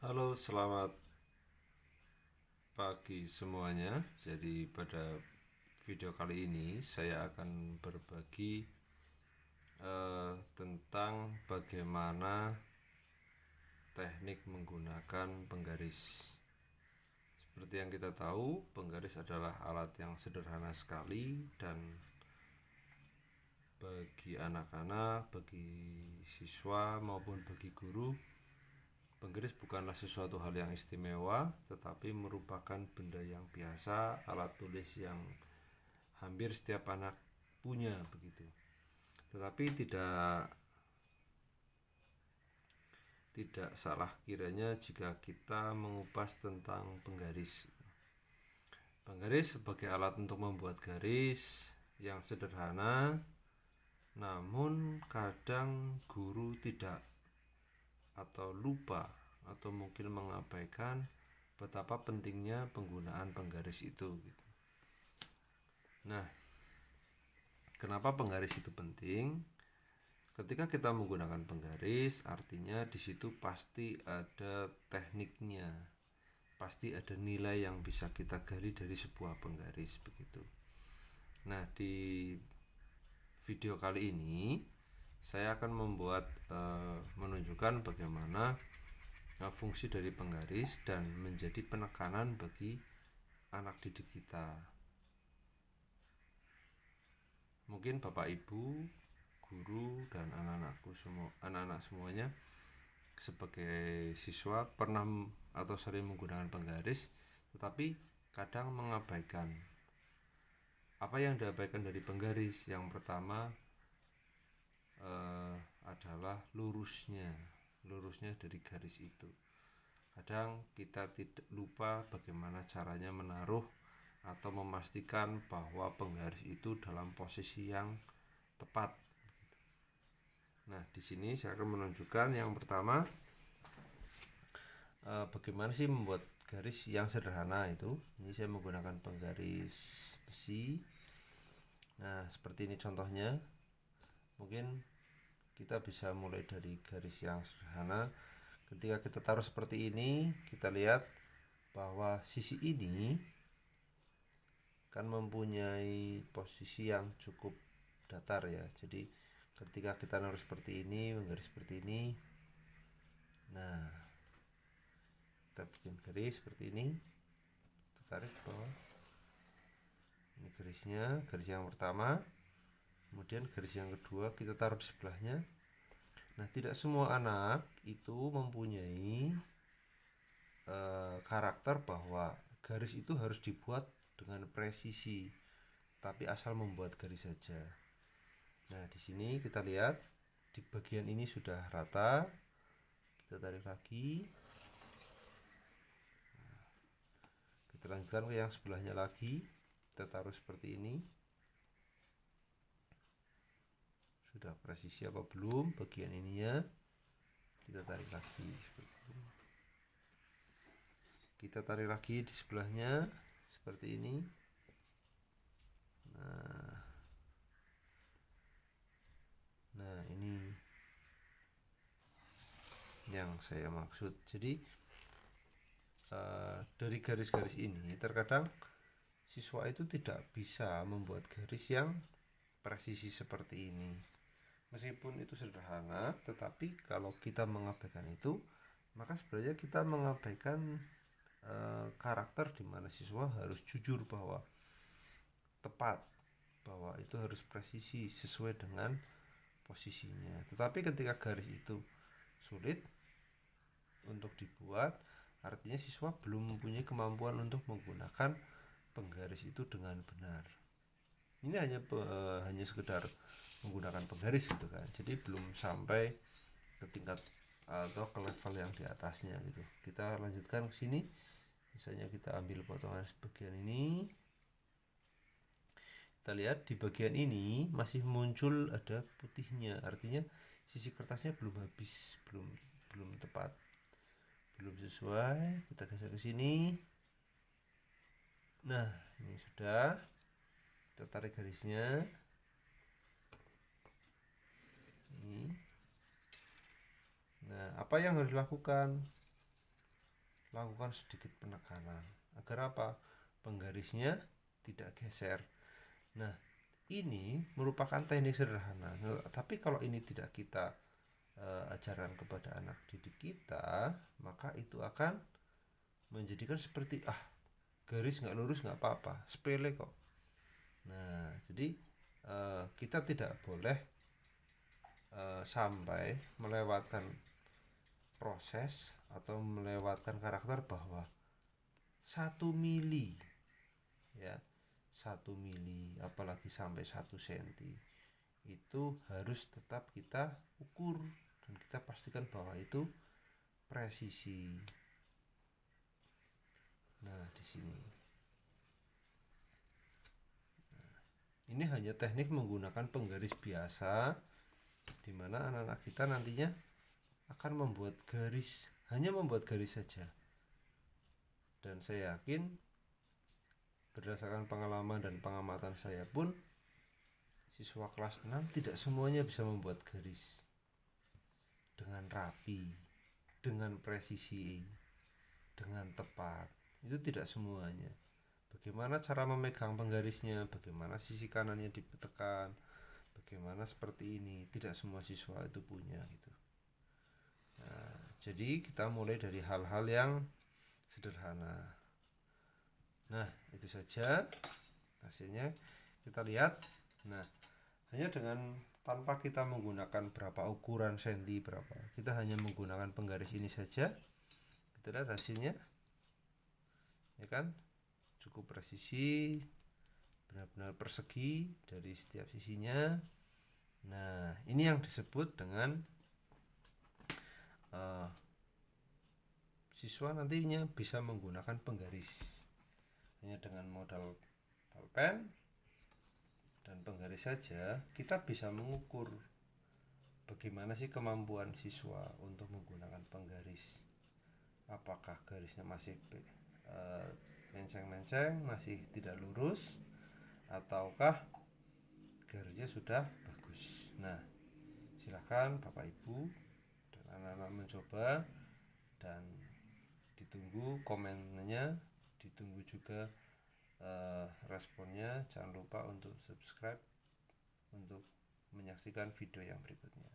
Halo, selamat pagi semuanya. Jadi pada video kali ini saya akan berbagi tentang bagaimana teknik menggunakan penggaris. Seperti yang kita tahu, penggaris adalah alat yang sederhana sekali dan bagi anak-anak, bagi siswa maupun bagi guru, penggaris bukanlah sesuatu hal yang istimewa, tetapi merupakan benda yang biasa, alat tulis yang hampir setiap anak punya begitu. Tetapi tidak salah kiranya jika kita mengupas tentang penggaris. Penggaris sebagai alat untuk membuat garis yang sederhana, namun kadang guru tidak atau lupa atau mungkin mengabaikan betapa pentingnya penggunaan penggaris itu gitu. Nah, kenapa penggaris itu penting? Ketika kita menggunakan penggaris, artinya di situ pasti ada tekniknya, pasti ada nilai yang bisa kita gali dari sebuah penggaris begitu. Nah, di video kali ini saya akan menunjukkan bagaimana fungsi dari penggaris dan menjadi penekanan bagi anak didik kita. Mungkin Bapak Ibu, guru dan anak-anak semuanya sebagai siswa pernah atau sering menggunakan penggaris, tetapi kadang mengabaikan. Apa yang diabaikan dari penggaris? Yang pertama adalah lurusnya dari garis itu. Kadang kita tidak lupa bagaimana caranya menaruh atau memastikan bahwa penggaris itu dalam posisi yang tepat. Nah, di sini saya akan menunjukkan yang pertama bagaimana sih membuat garis yang sederhana itu. Ini saya menggunakan penggaris besi. Nah, seperti ini contohnya. Mungkin kita bisa mulai dari garis yang sederhana. Ketika kita taruh seperti ini, kita lihat bahwa sisi ini kan mempunyai posisi yang cukup datar ya. Jadi ketika kita naruh seperti ini, menggaris seperti ini, nah kita bikin garis seperti ini, kita tarik ke bawah. Ini garisnya, garis yang pertama. Kemudian garis yang kedua kita taruh di sebelahnya. Nah, tidak semua anak itu mempunyai karakter bahwa garis itu harus dibuat dengan presisi, tapi asal membuat garis saja. Nah, di sini kita lihat di bagian ini sudah rata. Kita tarik lagi. Kita lanjutkan ke yang sebelahnya lagi. Kita taruh seperti ini. Sudah presisi apa belum bagian ininya? Kita tarik lagi seperti ini. Kita tarik lagi di sebelahnya seperti ini. Nah, ini yang saya maksud. Jadi dari garis-garis ini terkadang siswa itu tidak bisa membuat garis yang presisi seperti ini. Meskipun itu sederhana, tetapi kalau kita mengabaikan itu, maka sebenarnya kita mengabaikan karakter di mana siswa harus jujur bahwa tepat, bahwa itu harus presisi sesuai dengan posisinya. Tetapi ketika garis itu sulit untuk dibuat, artinya siswa belum mempunyai kemampuan untuk menggunakan penggaris itu dengan benar. Ini hanya sekedar menggunakan penggaris gitu kan. Jadi belum sampai ke tingkat atau ke level yang di atasnya gitu. Kita lanjutkan ke sini. Misalnya kita ambil potongan bagian ini. Kita lihat di bagian ini masih muncul ada putihnya. Artinya sisi kertasnya belum habis, belum tepat. Belum sesuai. Kita geser ke sini. Nah, ini sudah. Kita tarik garisnya. Ini. Nah, apa yang harus dilakukan? lakukan sedikit penekanan agar apa? Penggarisnya tidak geser. Nah, ini merupakan teknik sederhana. Tapi kalau ini tidak kita ajaran kepada anak didik kita, maka itu akan menjadikan seperti garis nggak lurus nggak apa-apa, sepele kok. Nah, jadi kita tidak boleh sampai melewatkan proses atau melewatkan karakter bahwa 1 mili, ya 1 mili, apalagi sampai 1 senti, itu harus tetap kita ukur dan kita pastikan bahwa itu presisi. Nah, di sini. Ini hanya teknik menggunakan penggaris biasa, di mana anak-anak kita nantinya akan membuat garis, hanya membuat garis saja. Dan saya yakin berdasarkan pengalaman dan pengamatan saya pun, siswa kelas 6 tidak semuanya bisa membuat garis dengan rapi, dengan presisi, dengan tepat. Itu tidak semuanya. Bagaimana cara memegang penggarisnya, bagaimana sisi kanannya ditekan, bagaimana seperti ini, tidak semua siswa itu punya gitu. Nah, jadi kita mulai dari hal-hal yang sederhana. Nah, itu saja hasilnya. Kita lihat. Nah, hanya dengan tanpa kita menggunakan berapa ukuran senti berapa, kita hanya menggunakan penggaris ini saja, kita lihat hasilnya, ya kan, cukup presisi, benar-benar persegi dari setiap sisinya. Nah, ini yang disebut dengan siswa nantinya bisa menggunakan penggaris hanya dengan modal pulpen dan penggaris saja. Kita bisa mengukur bagaimana sih kemampuan siswa untuk menggunakan penggaris. Apakah garisnya masih menceng-menceng, masih tidak lurus, ataukah garisnya sudah bagus. Nah, silahkan Bapak Ibu dan anak-anak mencoba, dan ditunggu komennya, ditunggu juga responnya. Jangan lupa untuk subscribe untuk menyaksikan video yang berikutnya.